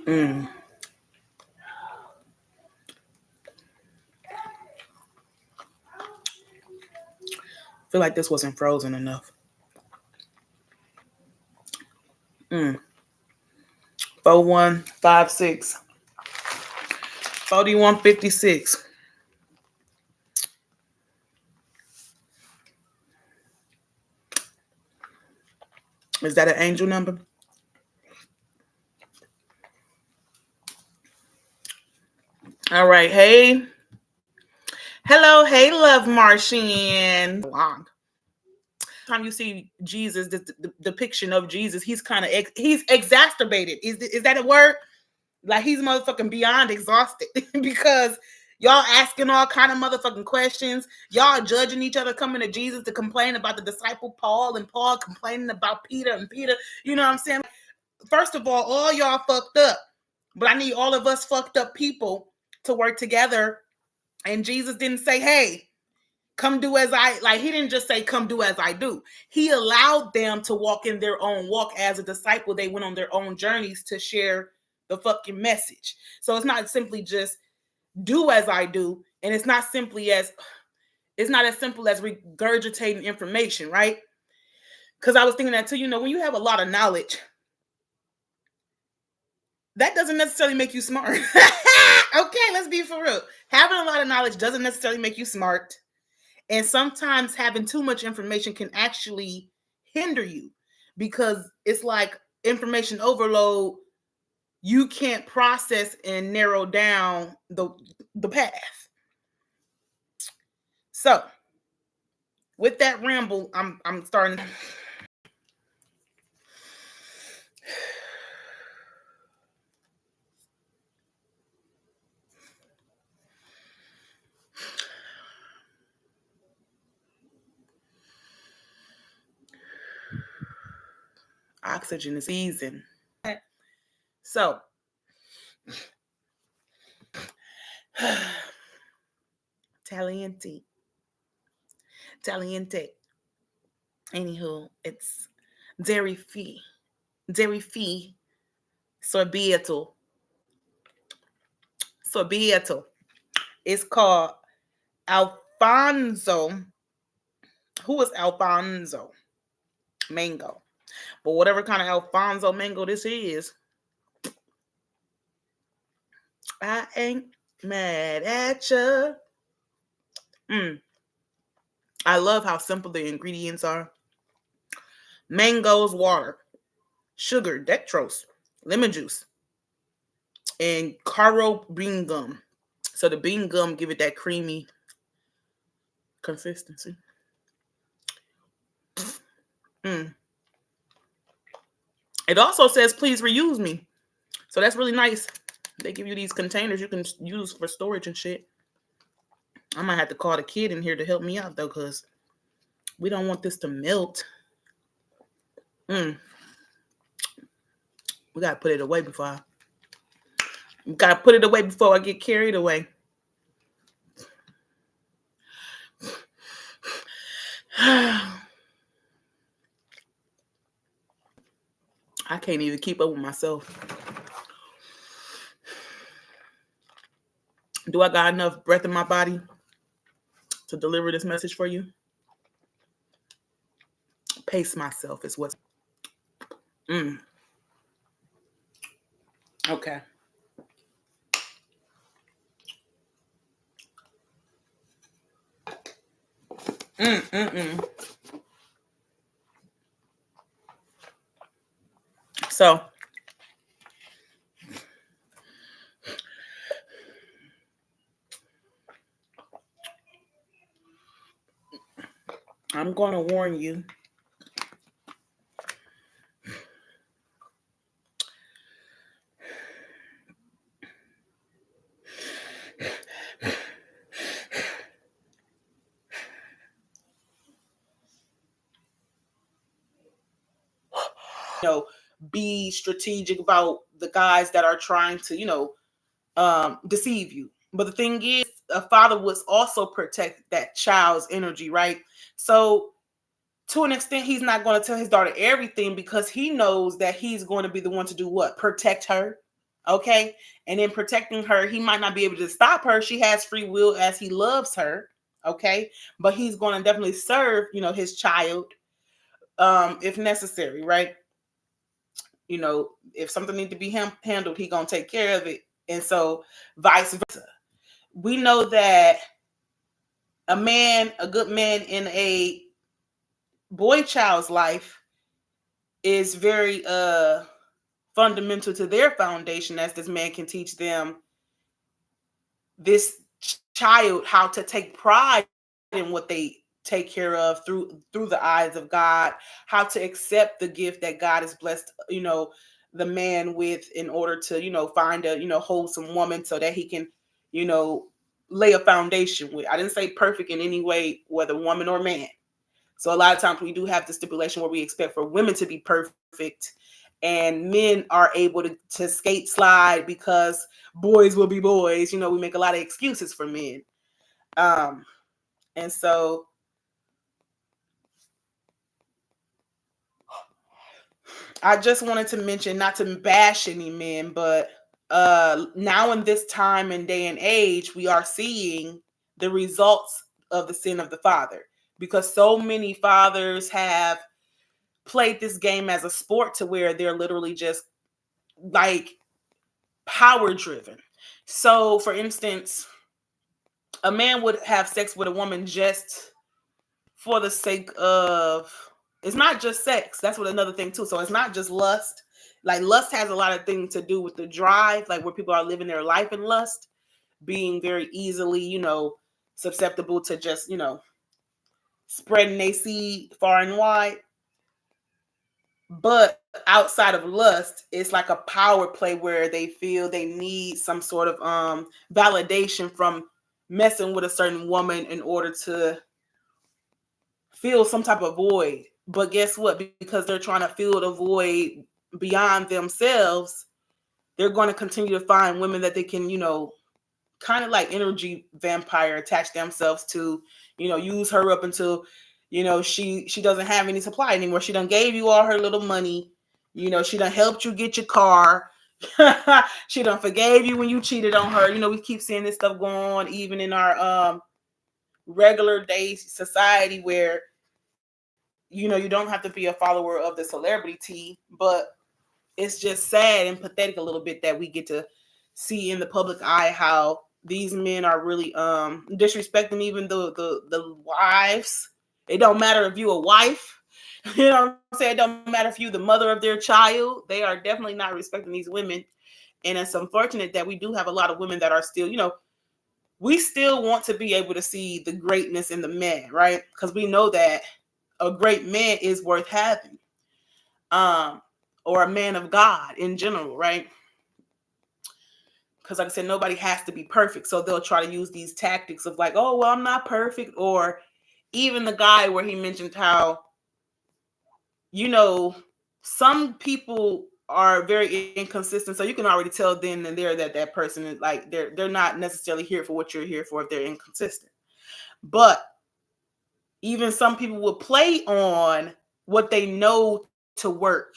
Mm. Feel like this wasn't frozen enough. 4156. 4156. Is that an angel number? All right. Hey. Hello. Hey, love Martian. Long. Time you see Jesus, the depiction of Jesus, he's kind of he's exacerbated. Is that a word? Like he's motherfucking beyond exhausted because y'all asking all kind of motherfucking questions. Y'all judging each other, coming to Jesus to complain about the disciple Paul, and Paul complaining about Peter, and Peter. You know what I'm saying? First of all y'all fucked up, but I need all of us fucked up people to work together. And Jesus didn't say, "Hey, come do as I," like he didn't just say, "Come do as I do." He allowed them to walk in their own walk as a disciple. They went on their own journeys to share the fucking message. So it's not simply just do as I do, and it's not as simple as regurgitating information, right? Because I was thinking that too. When you have a lot of knowledge, that doesn't necessarily make you smart. Okay, let's be for real. Having a lot of knowledge doesn't necessarily make you smart. And sometimes having too much information can actually hinder you because it's like information overload. You can't process and narrow down the path. So, with that ramble, I'm starting. Oxygen is easing. So, Taliente. Anywho, it's dairy fee. Sorbeto. It's called Alfonso. Who is Alfonso? Mango. But whatever kind of Alfonso mango this is, I ain't mad at you. I love how simple the ingredients are. Mangoes, water, sugar, dextrose, lemon juice, and caro bean gum. So the bean gum give it that creamy consistency. It also says, please reuse me. So that's really nice. They give you these containers you can use for storage and shit. I might have to call the kid in here to help me out, though, because we don't want this to melt. We got to put it away before I get carried away. I can't even keep up with myself. Do I got enough breath in my body to deliver this message for you? Pace myself is what's... Okay. So, I'm going to warn you. Be strategic about the guys that are trying to, deceive you. But the thing is, a father would also protect that child's energy, right? So to an extent, he's not going to tell his daughter everything because he knows that he's going to be the one to do what? Protect her. Okay. And in protecting her, he might not be able to stop her. She has free will as he loves her. Okay. But he's going to definitely serve, his child, if necessary, right? If something needs to be handled, he going to take care of it. And so vice versa. We know that a good man in a boy child's life is very fundamental to their foundation, as this man can teach them, this child, how to take pride in what they take care of through the eyes of God, how to accept the gift that God has blessed, the man with, in order to, find a, wholesome woman so that he can, you know, lay a foundation with. I didn't say perfect in any way, whether woman or man. So a lot of times we do have the stipulation where we expect for women to be perfect, and men are able to skate slide because boys will be boys. We make a lot of excuses for men. And so I just wanted to mention, not to bash any men, but now in this time and day and age, we are seeing the results of the sin of the father, because so many fathers have played this game as a sport to where they're literally just like power driven. So for instance, a man would have sex with a woman just for the sake of, it's not just sex. That's what another thing too. So it's not just lust. Like lust has a lot of things to do with the drive, like where people are living their life in lust, being very easily, susceptible to just, spreading their seed far and wide. But outside of lust, it's like a power play where they feel they need some sort of validation from messing with a certain woman in order to fill some type of void. But guess what? Because they're trying to fill the void beyond themselves, they're going to continue to find women that they can, kind of like energy vampire, attach themselves to, use her up until, she doesn't have any supply anymore. She done gave you all her little money. She done helped you get your car. She done forgave you when you cheated on her. We keep seeing this stuff going on even in our regular day society, where you don't have to be a follower of the celebrity, but it's just sad and pathetic a little bit that we get to see in the public eye how these men are really disrespecting even the wives. It don't matter if you a wife, you know what I'm saying? It don't matter if you the mother of their child. They are definitely not respecting these women. And it's unfortunate that we do have a lot of women that are still, we still want to be able to see the greatness in the men, right? Because we know that a great man is worth having, or a man of God in general, right? Because like I said, nobody has to be perfect. So they'll try to use these tactics of like, oh, well, I'm not perfect. Or even the guy where he mentioned how, some people are very inconsistent. So you can already tell then and there that that person is like, they're not necessarily here for what you're here for if they're inconsistent. But even some people will play on what they know to work.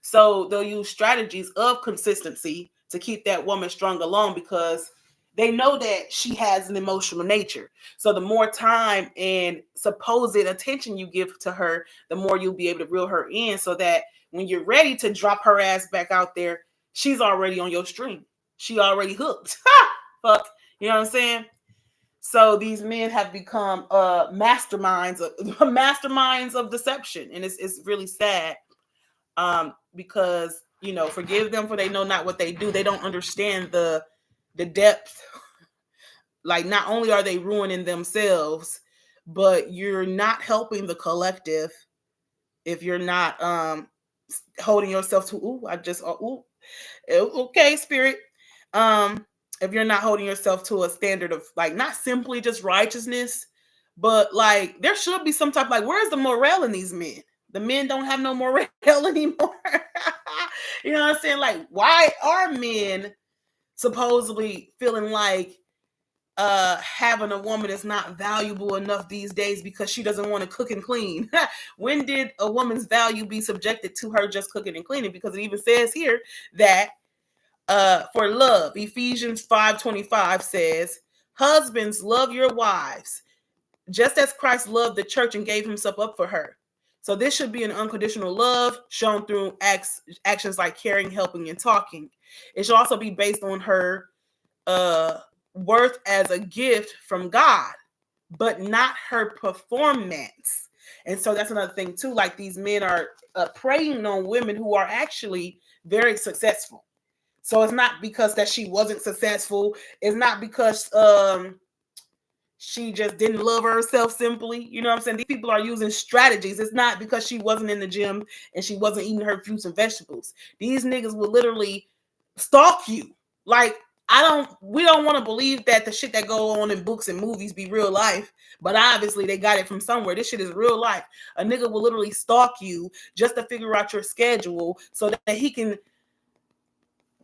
So they'll use strategies of consistency to keep that woman strung along, because they know that she has an emotional nature. So the more time and supposed attention you give to her, the more you'll be able to reel her in, so that when you're ready to drop her ass back out there, she's already on your string. She already hooked. Fuck. You know what I'm saying? So these men have become masterminds of deception, and it's really sad, because forgive them for they know not what they do. They don't understand the depth. Like, not only are they ruining themselves, but you're not helping the collective if you're not holding yourself to. Okay, spirit. If you're not holding yourself to a standard of, like, not simply just righteousness, but like there should be some type, like, where's the morale in these men? The men don't have no morale anymore. You know what I'm saying? Like, why are men supposedly feeling like having a woman is not valuable enough these days because she doesn't want to cook and clean? When did a woman's value be subjected to her just cooking and cleaning? Because it even says here that For love. Ephesians 5:25 says, husbands, love your wives, just as Christ loved the church and gave himself up for her. So this should be an unconditional love shown through actions like caring, helping, and talking. It should also be based on her worth as a gift from God, but not her performance. And so that's another thing too. Like, these men are preying on women who are actually very successful. So it's not because that she wasn't successful. It's not because she just didn't love herself simply. You know what I'm saying? These people are using strategies. It's not because she wasn't in the gym and she wasn't eating her fruits and vegetables. These niggas will literally stalk you. Like, we don't want to believe that the shit that go on in books and movies be real life, but obviously they got it from somewhere. This shit is real life. A nigga will literally stalk you just to figure out your schedule so that he can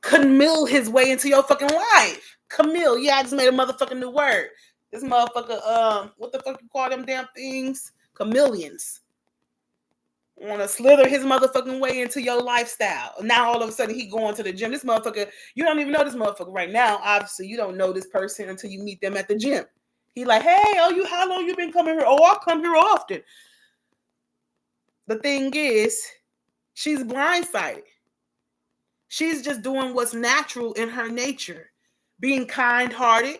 Camille his way into your fucking life. Camille, yeah, I just made a motherfucking new word. This motherfucker, what the fuck you call them damn things? Chameleons. Want to slither his motherfucking way into your lifestyle. Now all of a sudden he going to the gym. This motherfucker, you don't even know this motherfucker right now. Obviously, you don't know this person until you meet them at the gym. He like, hey, how long you been coming here? Oh, I come here often. The thing is, she's blindsided. She's just doing what's natural in her nature. Being kind-hearted.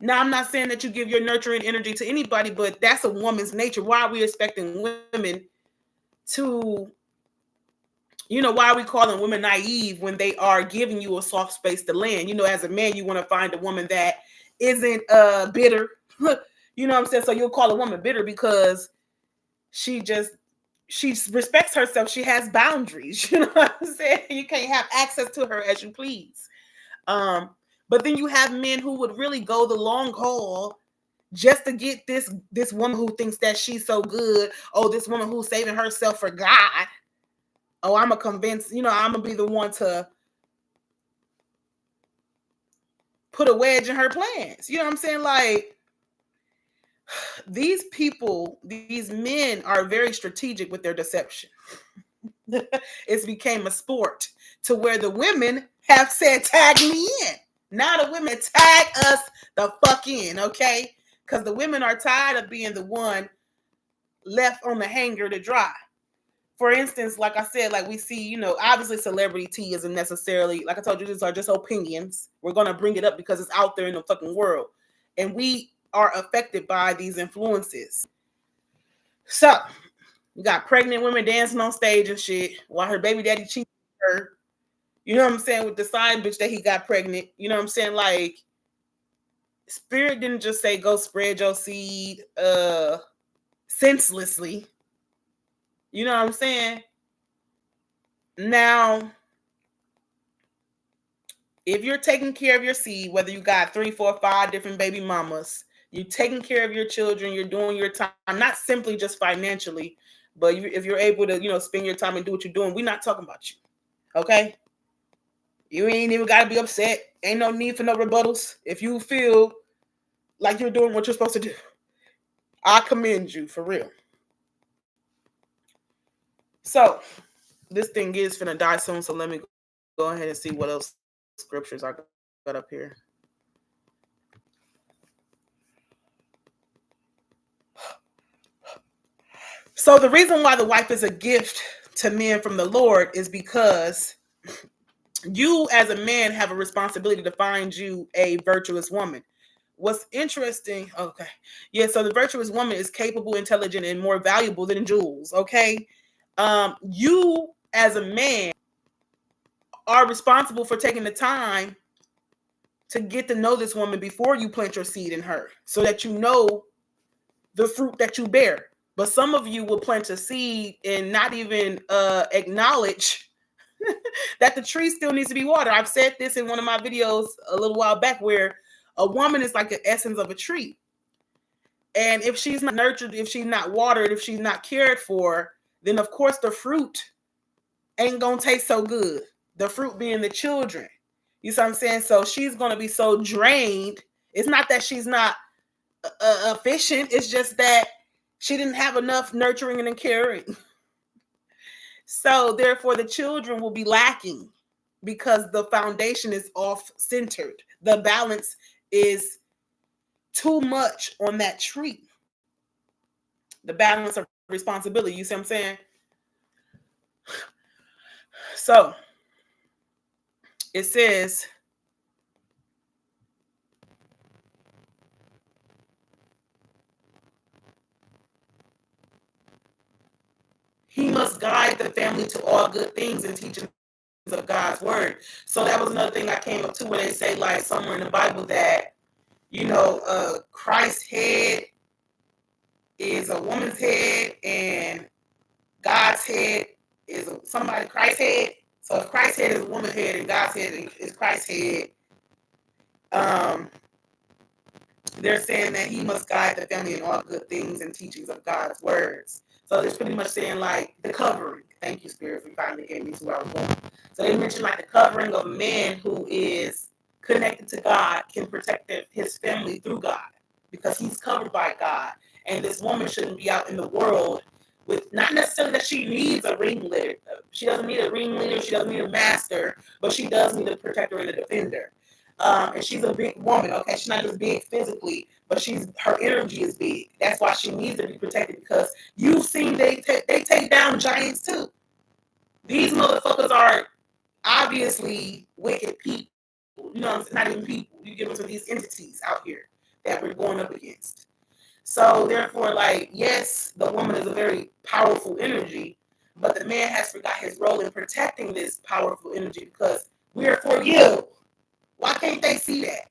Now, I'm not saying that you give your nurturing energy to anybody, but that's a woman's nature. Why are we expecting women to, why are we calling women naive when they are giving you a soft space to land? As a man, you want to find a woman that isn't bitter. You know what I'm saying? So you'll call a woman bitter because she respects herself. She has boundaries. You know what I'm saying? You can't have access to her as you please. But then you have men who would really go the long haul just to get this woman who thinks that she's so good. Oh, this woman who's saving herself for God. Oh, I'm going to be the one to put a wedge in her plans. You know what I'm saying? Like, these men are very strategic with their deception. It's became a sport to where the women have said, tag me in. Now the women tag us the fuck in, okay? Because the women are tired of being the one left on the hanger to dry. For instance, like I said, like we see, obviously celebrity tea isn't necessarily, like I told you, these are just opinions. We're going to bring it up because it's out there in the fucking world. And we are affected by these influences. So, you got pregnant women dancing on stage and shit while her baby daddy cheated on her. You know what I'm saying? With the side bitch that he got pregnant. You know what I'm saying? Like, Spirit didn't just say go spread your seed senselessly. You know what I'm saying? Now, if you're taking care of your seed, whether you got 3, 4, 5 different baby mamas, you're taking care of your children, you're doing your time, not simply just financially, but if you're able to, spend your time and do what you're doing, we're not talking about you. Okay? You ain't even got to be upset. Ain't no need for no rebuttals. If you feel like you're doing what you're supposed to do, I commend you for real. So, this thing is finna die soon, so let me go ahead and see what else scriptures I got up here. So the reason why the wife is a gift to men from the Lord is because you as a man have a responsibility to find you a virtuous woman. What's interesting, okay. Yeah, so the virtuous woman is capable, intelligent, and more valuable than jewels, okay? You as a man are responsible for taking the time to get to know this woman before you plant your seed in her so that you know the fruit that you bear. But some of you will plant a seed and not even acknowledge that the tree still needs to be watered. I've said this in one of my videos a little while back where a woman is like the essence of a tree. And if she's not nurtured, if she's not watered, if she's not cared for, then of course the fruit ain't going to taste so good. The fruit being the children. You see what I'm saying? So she's going to be so drained. It's not that she's not efficient. It's just that she didn't have enough nurturing and caring. So therefore the children will be lacking because the foundation is off-centered. The balance is too much on that tree. The balance of responsibility. You see what I'm saying? So it says, he must guide the family to all good things and teachings of God's word. So that was another thing I came up to where they say, like, somewhere in the Bible that, Christ's head is a woman's head and God's head is Christ's head. So if Christ's head is a woman's head and God's head is Christ's head, they're saying that he must guide the family in all good things and teachings of God's words. So it's pretty much saying, like, the covering. Thank you, Spirit, for finally getting me to where I was going. So they mentioned, like, the covering of a man who is connected to God can protect his family through God because he's covered by God. And this woman shouldn't be out in the world with, not necessarily that she needs a ringleader. She doesn't need a ringleader. She doesn't need a master, but she does need a protector and a defender. And she's a big woman, okay? She's not just big physically, but her energy is big. That's why she needs to be protected, because you've seen they take down giants too. These motherfuckers are obviously wicked people. Not even people. You give them to these entities out here that we're going up against. So therefore, like, yes, the woman is a very powerful energy, but the man has forgot his role in protecting this powerful energy because we are for you. Why can't they see that?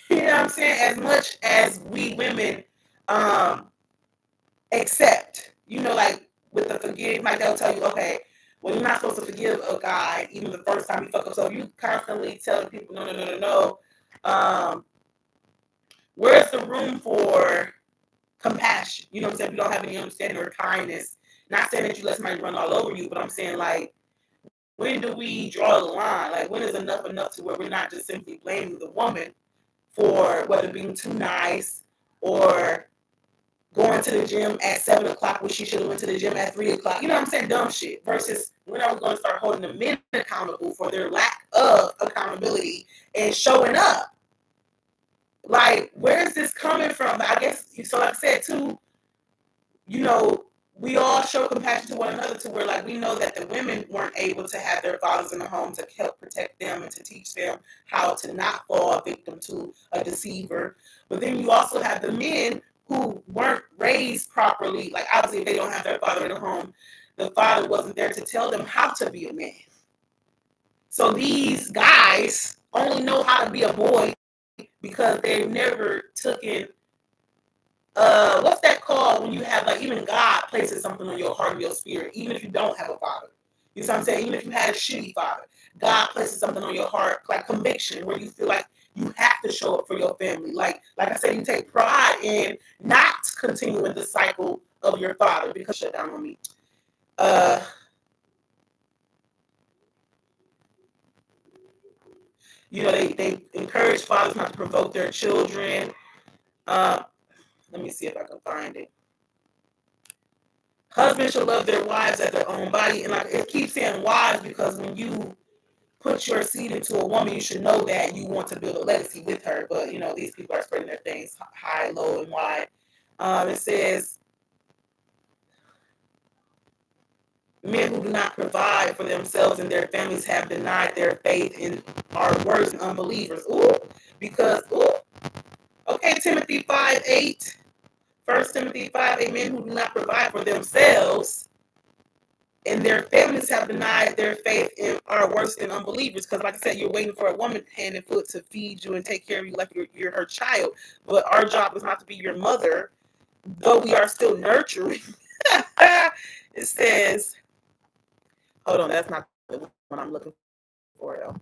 You know what I'm saying? As much as we women accept, like with the forgive, like they'll tell you, okay, well, you're not supposed to forgive a guy even the first time you fuck up. So you constantly tell people, no. Where's the room for compassion? You know what I'm saying? We don't have any understanding or kindness. Not saying that you let somebody run all over you, but I'm saying, like, when do we draw the line? Like, when is enough to where we're not just simply blaming the woman for whether being too nice or going to the gym at 7 o'clock when she should have went to the gym at 3 o'clock? You know what I'm saying? Dumb shit. Versus when are we going to start holding the men accountable for their lack of accountability and showing up? Like, where is this coming from? I guess, so like I said, too, we all show compassion to one another to where, like, we know that the women weren't able to have their fathers in the home to help protect them and to teach them how to not fall victim to a deceiver. But then you also have the men who weren't raised properly. Like, obviously, if they don't have their father in the home, the father wasn't there to tell them how to be a man. So these guys only know how to be a boy because they've never taken what's that called when you have, like, even God places something on your heart and your spirit, even if you don't have a father. You know what I'm saying? Even if you had a shitty father, God places something on your heart, like conviction, where you feel like you have to show up for your family. Like I said, you take pride in not continuing the cycle of your father because shut down on me. They encourage fathers not to provoke their children. Let me see if I can find it. Husbands should love their wives as their own body. And, like, it keeps saying wives because when you put your seed into a woman, you should know that you want to build a legacy with her. But, these people are spreading their things high, low, and wide. It says, men who do not provide for themselves and their families have denied their faith and are worse than unbelievers. Okay, Timothy 5:8. 1 Timothy 5:8, men who do not provide for themselves and their families have denied their faith and are worse than unbelievers. Because, like I said, you're waiting for a woman hand and foot to feed you and take care of you like you're her child. But our job is not to be your mother, though we are still nurturing. It says, hold on, that's not the one I'm looking for, though.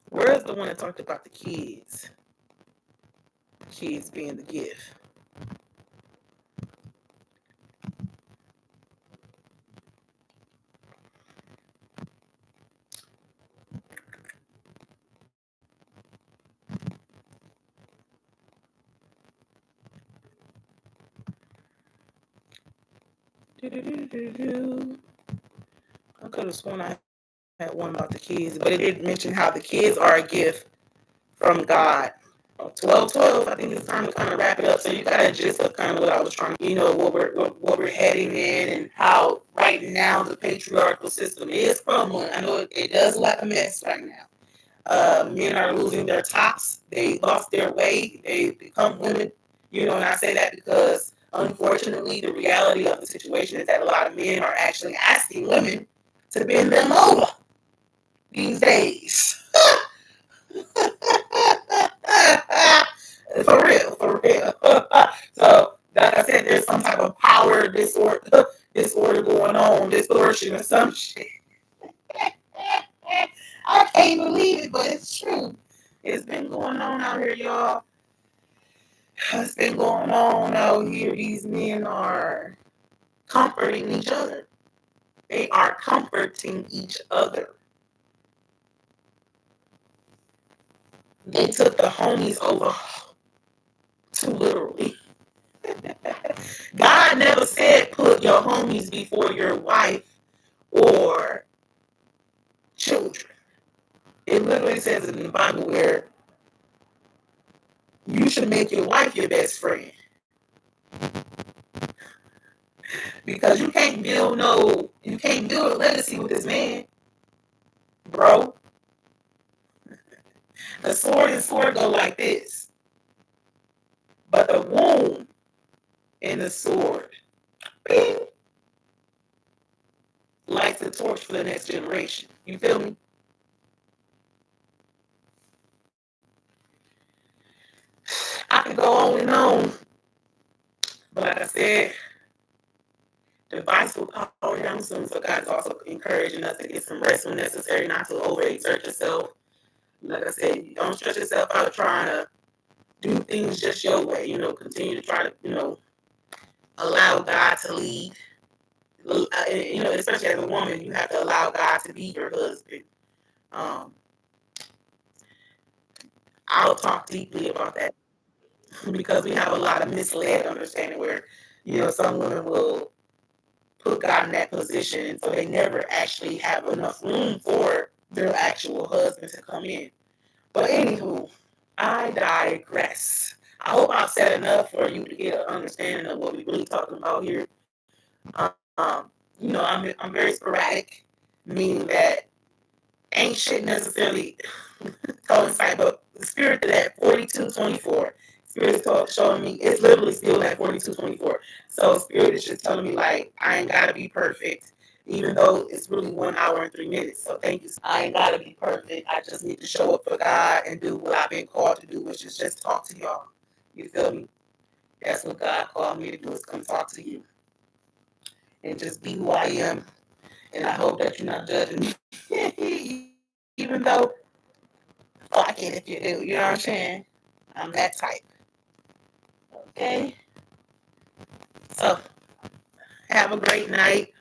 Where's the one that talked about the kids? Kids being the gift. could have sworn I had one about the kids, but it did mention how the kids are a gift from God. 12:12. I think it's time to kind of wrap it up. So you got a gist of kind of what I was trying to, what we're heading in, and how right now the patriarchal system is crumbling. I know it does look like a mess right now. Men are losing their tops. They lost their way. They become women. And I say that because unfortunately the reality of the situation is that a lot of men are actually asking women to bend them over these days. For real, for real. So, like I said, there's some type of power disorder going on, distortion or some shit. I can't believe it, but it's true. It's been going on out here, y'all. It's been going on out here. These men are comforting each other. They are comforting each other. They took the homies over too literally. God never said put your homies before your wife or children. It literally says in the Bible where you should make your wife your best friend. Because you can't build a legacy with this man, bro. The sword and sword go like this. But the wound in the sword, bing, lights the torch for the next generation. You feel me? I can go on and on. But like I said, the advice will power young soon. So God's also encouraging us to get some rest when necessary, not to overexert yourself. Like I said, don't stress yourself out trying to do things just your way. Continue to try to, allow God to lead. Especially as a woman, you have to allow God to be your husband. I'll talk deeply about that because we have a lot of misled understanding where, some women will put God in that position, and so they never actually have enough room for their actual husband to come in. But anywho, I digress. I hope I've said enough for you to get an understanding of what we're really talking about here. I'm very sporadic, meaning that ain't shit necessarily coincide, but the spirit of that 42:24. Spirit is showing me it's literally still at 42:24. So spirit is just telling me like I ain't gotta be perfect, even though it's really 1 hour and 3 minutes. So thank you. I ain't gotta be perfect. I just need to show up for God and do what I've been called to do, which is just talk to y'all. You feel me? That's what God called me to do, is come talk to you and just be who I am. And I hope that you're not judging me, even though fuck it if you do. You know what I'm saying? I'm that type. Okay? So, have a great night.